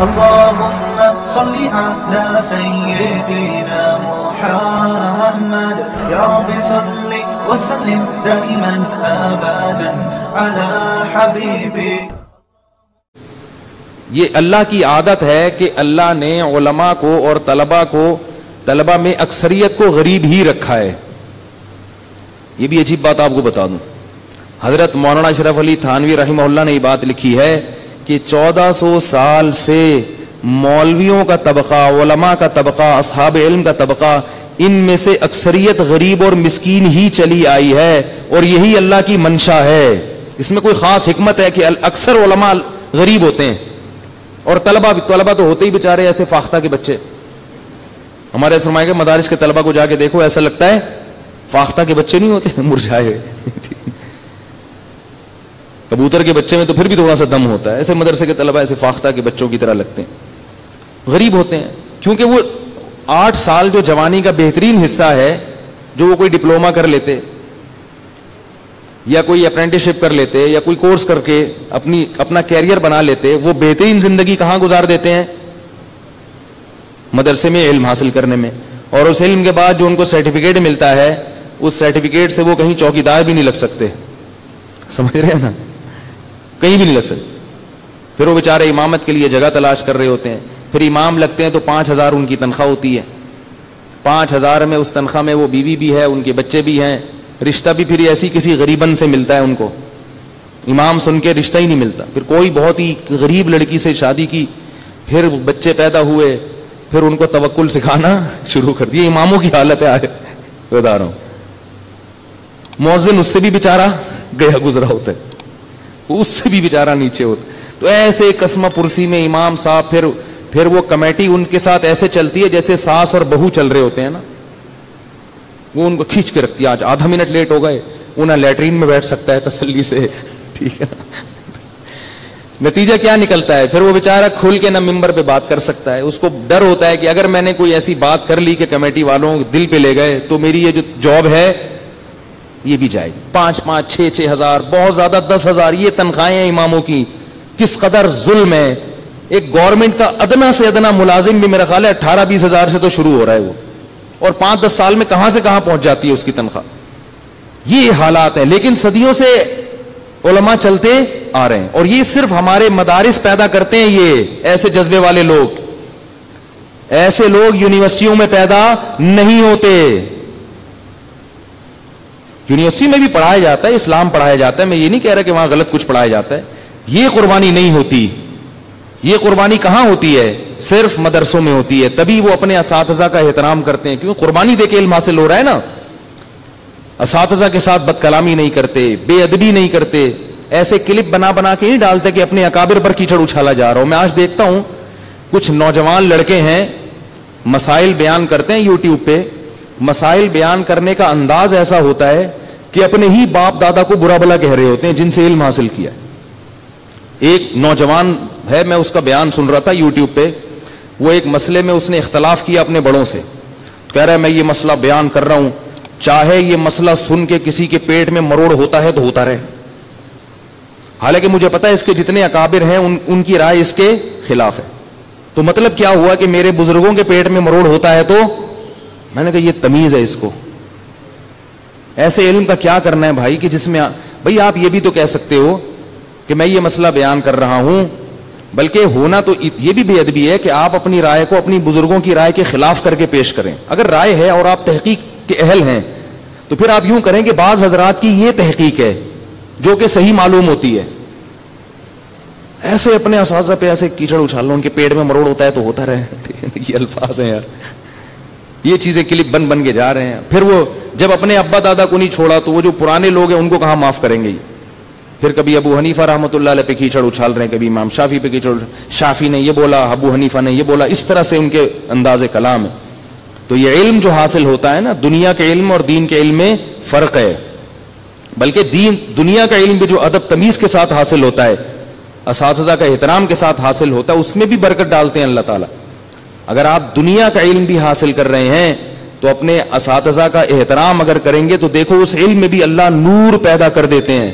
اللهم صل على سيدنا محمد يا رب صل وسلم دائما ابدا على حبيبي. یہ اللہ کی عادت ہے کہ اللہ نے علماء کو اور طلبہ میں اکثریت کو غریب ہی رکھا ہے. یہ بھی عجیب بات آپ کو بتا دوں, حضرت مولانا اشرف علی تھانوی رحمہ اللہ نے یہ بات لکھی ہے کہ 1400 سال سے مولویوں کا طبقہ, علماء کا طبقہ, اصحاب علم کا طبقہ, ان میں سے اکثریت غریب اور مسکین ہی چلی آئی ہے, اور یہی اللہ کی منشا ہے. اس میں کوئی خاص حکمت ہے کہ اکثر علماء غریب ہوتے ہیں, اور طلبہ تو ہوتے ہی بیچارے ایسے فاختہ کے بچے. ہمارے فرمائے کہ مدارس کے طلبہ کو جا کے دیکھو, ایسا لگتا ہے فاختہ کے بچے نہیں ہوتے, مرجھائے. کبوتر کے بچے میں تو پھر بھی تھوڑا سا دم ہوتا ہے, ایسے مدرسے کے طلبہ ایسے فاختہ کے بچوں کی طرح لگتے ہیں, غریب ہوتے ہیں. کیونکہ وہ 8 سال جو جوانی کا بہترین حصہ ہے, جو وہ کوئی ڈپلوما کر لیتے یا کوئی اپرینٹسشپ کر لیتے یا کوئی کورس کر کے اپنا کیریئر بنا لیتے, وہ بہترین زندگی کہاں گزار دیتے ہیں؟ مدرسے میں علم حاصل کرنے میں. اور اس علم کے بعد جو ان کو سرٹیفکیٹ ملتا ہے, اس سرٹیفکیٹ سے وہ کہیں چوکیدار بھی نہیں لگ سکتے, سمجھ رہے ہیں نا, کہیں بھی نہیں لگ سکتے. پھر وہ بیچارے امامت کے لیے جگہ تلاش کر رہے ہوتے ہیں. پھر امام لگتے ہیں تو 5000 ان کی تنخواہ ہوتی ہے. 5000 میں اس تنخواہ میں وہ بیوی بھی ہے, ان کے بچے بھی ہیں, رشتہ بھی پھر ایسی کسی غریبن سے ملتا ہے ان کو, امام سن کے رشتہ ہی نہیں ملتا. پھر کوئی بہت ہی غریب لڑکی سے شادی کی, پھر بچے پیدا ہوئے, پھر ان کو توکل سکھانا شروع کر دیا. اماموں کی حالت ہے, بتا رہا ہوں. مؤذن اس سے بھی بیچارہ گیا گزرا ہوتا ہے, اس سے بھی بیچارہ نیچے ہوتا. تو ایسے قسمہ پرسی میں امام صاحب, پھر وہ کمیٹی ان کے ساتھ ایسے چلتی ہے جیسے ساس اور بہو چل رہے ہوتے ہیں نا, وہ ان کو کھینچ کے رکھتی ہے. آج آدھا منٹ لیٹ ہو گئے, انہیں لیٹرین میں بیٹھ سکتا ہے تسلی سے, ٹھیک ہے. نتیجہ کیا نکلتا ہے؟ پھر وہ بیچارہ کھل کے نہ ممبر پہ بات کر سکتا ہے. اس کو ڈر ہوتا ہے کہ اگر میں نے کوئی ایسی بات کر لی کہ کمیٹی والوں دل پہ لے گئے تو میری یہ جو جاب ہے یہ بھی جائے گی. 5,000 6,000 ہزار, بہت زیادہ 10,000 یہ تنخواہیں ہیں اماموں کی. کس قدر ظلم ہے. ایک گورنمنٹ کا ادنا سے ادنا ملازم بھی میرا خیال ہے 18-20 ہزار سے تو شروع ہو رہا ہے وہ, اور 5-10 سال میں کہاں سے کہاں پہنچ جاتی ہے اس کی تنخواہ. یہ حالات ہیں. لیکن صدیوں سے علماء چلتے آ رہے ہیں, اور یہ صرف ہمارے مدارس پیدا کرتے ہیں. یہ ایسے جذبے والے لوگ, ایسے لوگ یونیورسٹیوں میں پیدا نہیں ہوتے. یونیورسٹی میں بھی پڑھایا جاتا ہے, اسلام پڑھایا جاتا ہے, میں یہ نہیں کہہ رہا کہ وہاں غلط کچھ پڑھایا جاتا ہے. یہ قربانی نہیں ہوتی. یہ قربانی کہاں ہوتی ہے؟ صرف مدرسوں میں ہوتی ہے. تبھی وہ اپنے اساتذہ کا احترام کرتے ہیں, کیونکہ قربانی دے کے علم حاصل ہو رہا ہے نا. اساتذہ کے ساتھ بد کلامی نہیں کرتے, بے ادبی نہیں کرتے, ایسے کلپ بنا کے نہیں ڈالتے کہ اپنے اکابر پر کیچڑ اچھالا جا رہا ہو. میں آج دیکھتا ہوں کچھ نوجوان لڑکے ہیں, مسائل بیان کرتے ہیں یوٹیوب پہ. مسائل بیان کرنے کا انداز ایسا ہوتا ہے کہ اپنے ہی باپ دادا کو برا بھلا کہہ رہے ہوتے ہیں جن سے علم حاصل کیا. ایک نوجوان ہے, میں اس کا بیان سن رہا تھا یوٹیوب پہ. وہ ایک مسئلے میں اس نے اختلاف کیا اپنے بڑوں سے, کہہ رہا ہے میں یہ مسئلہ بیان کر رہا ہوں, چاہے یہ مسئلہ سن کے کسی کے پیٹ میں مروڑ ہوتا ہے تو ہوتا رہے. حالانکہ مجھے پتا ہے اس کے جتنے اکابر ہیں ان کی رائے اس کے خلاف ہے. تو مطلب کیا ہوا کہ میرے بزرگوں کے پیٹ میں مروڑ ہوتا ہے تو میں نے کہا یہ تمیز ہے اس کو. ایسے علم کا کیا کرنا ہے بھائی کہ جس میں بھائی آپ یہ بھی تو کہہ سکتے ہو کہ میں یہ مسئلہ بیان کر رہا ہوں, بلکہ ہونا تو یہ بھی بے ادبی ہے کہ آپ اپنی رائے کو اپنی بزرگوں کی رائے کے خلاف کر کے پیش کریں. اگر رائے ہے اور آپ تحقیق کے اہل ہیں تو پھر آپ یوں کریں کہ بعض حضرات کی یہ تحقیق ہے جو کہ صحیح معلوم ہوتی ہے. ایسے اپنے اساتذہ پہ ایسے کیچڑ اچھال لو, ان کے پیٹ میں مروڑ ہوتا ہے تو ہوتا رہے. یہ الفاظ ہیں یار, یہ چیزیں کلپ بن کے جا رہے ہیں. پھر وہ جب اپنے ابا دادا کو نہیں چھوڑا تو وہ جو پرانے لوگ ہیں ان کو کہاں معاف کریں گے. پھر کبھی ابو حنیفہ رحمۃ اللہ علیہ پہ کیچڑ اچھال رہے ہیں, کبھی امام شافعی پہ کیچڑ, شافعی نے یہ بولا, ابو حنیفہ نے یہ بولا. اس طرح سے ان کے انداز کلام ہے. تو یہ علم جو حاصل ہوتا ہے نا, دنیا کے علم اور دین کے علم میں فرق ہے. بلکہ دنیا کا علم بھی جو ادب تمیز کے ساتھ حاصل ہوتا ہے, اساتذہ کا احترام کے ساتھ حاصل ہوتا ہے, اس میں بھی برکت ڈالتے ہیں اللہ تعالیٰ. اگر آپ دنیا کا علم بھی حاصل کر رہے ہیں تو اپنے اساتذہ کا احترام اگر کریں گے تو دیکھو اس علم میں بھی اللہ نور پیدا کر دیتے ہیں.